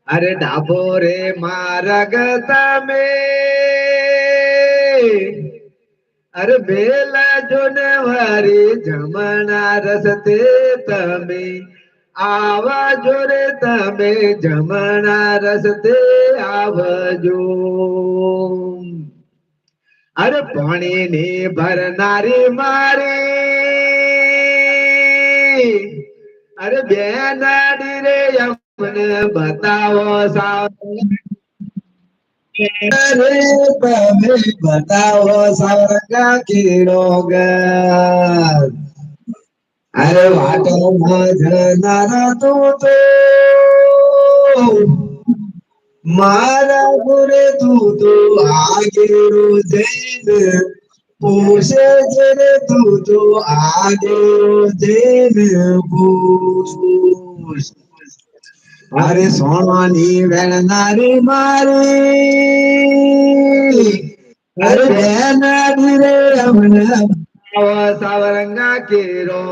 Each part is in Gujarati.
અરે ડાબોરે માર્ગ તમે અરે બેલા જોને વારી જમણા રસ્તે તમે આવજો રે તમે જમણા રસ્તે આવજો અરે પાણી ની ભરનારી મારી અરે બેનાડી રે અમને બતાવો અરે તમે બતાવો સાવરંગા કીડો ગર અરે વાટોમાં જનારા તું તો મારા ગુરે તું તો આગેરો જઈને પૂછે છે રે તું તો આગેરો જઈને પૂછ અરે સોનાની વેણનારી મારી અરે બેન રે અમને સાવરંગા કેરો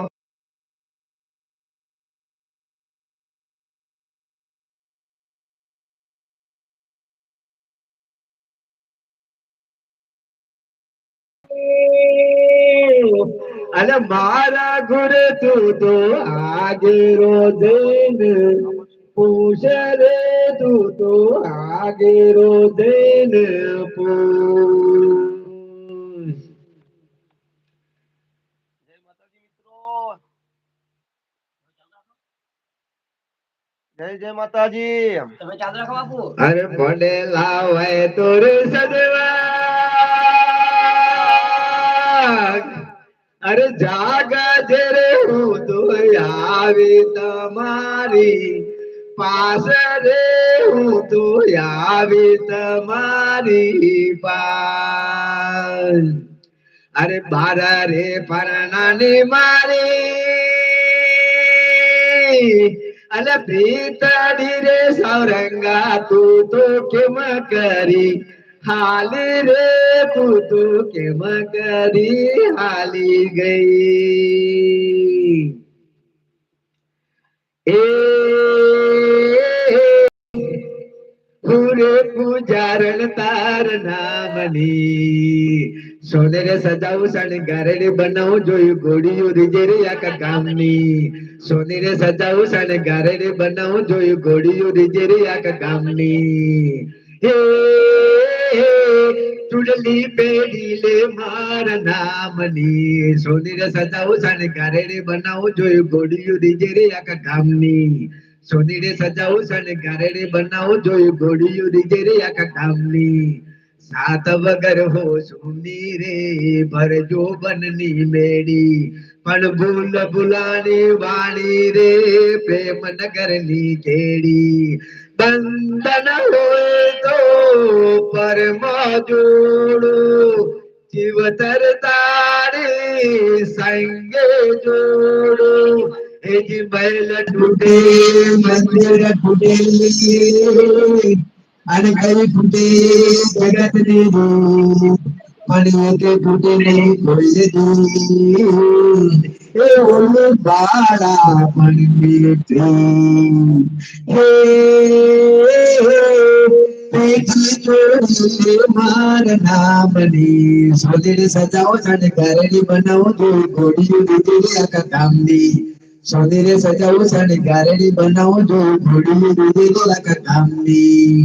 અને મારા ઘરે તું તો આગેરો દઈને પૂછે રે તું તો આગેરો દઈને પૂછ જય માતાજી. તમે ચાલુ રાખો બાપુ. અરે પડેલા હોય તોર સજવા અરે જાગા જે રે હું તો આવી તમારી પાસે રે હું તો આવી તમારી પાસ અરે બારા રે પરણાની મારી અલે પ્રીતડી રે સૌરંગા તું તો કેમ કરી હાલી રે તું તો કેમ કરી હાલી ગઈ એ પૂરે પૂજારણ તાર નામની સોને રે સજાવું શણગારે બનાવું જોયું ગોળીયું રીજે રે આખા ગામની સોની રે સજાવું શણગારે બનાવું જોયું ગોળીયું રીજે રે આખા ગામની હે ચુડલી પેડી લે મારા નામની સોની રે સજાવું શણગારે બનાવું જોયું ગોળીયું રીજે રે આખા ગામની સોની રે સજાવું શણગારે બનાવું જોયું ગોળીયું રીજે રે આખા ગામની સાત વગર હો સુની રે ભરજો બનની મેડી પણ ભૂલ ભૂલાની વાણી રે પ્રેમ નગરની કેડી બંધન હોય તો પરમ જોડો જીવતર તારી સંગે જોડો એજી મહેલ તૂટે મંદિર તૂટે અને કઈ તૂટે જગત ની પણ એકે તૂટે નહીં કોઈ એ ઓલું બાળા પણ મીઠી હે માર નામની સોદીને સજાવો અને ઘરેની બનાવો તો ઘોડીયું દીધી આખા ગામની સોદીને સજાવો અને ઘરેની બનાવો તો ઘોડીયું દીધી આખા ગામની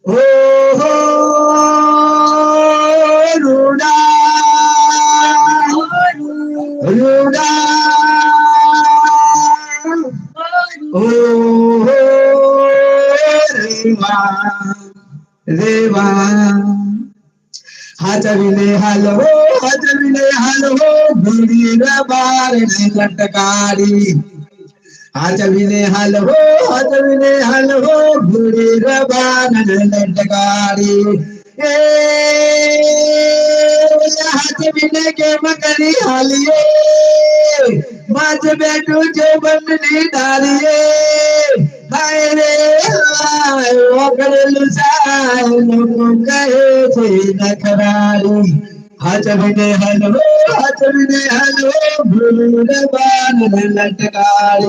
ઓ હો રૂડા રૂડા ઓ હો રેવા હાજવીને હાલો ભૂરી બાર ને લટકાડી હાજવીને હાલો ભૂરી બાર ને લટકાડી એ હાજવીને કેમ કરી હાલીએ માજ બેઠું છે બંધની ડાલીએ હાય રે હાય ઓગળેલું સાય લોકો કહે છે નખરાળી હાચવીને હાલવો ભૂલ બાન લટકાળી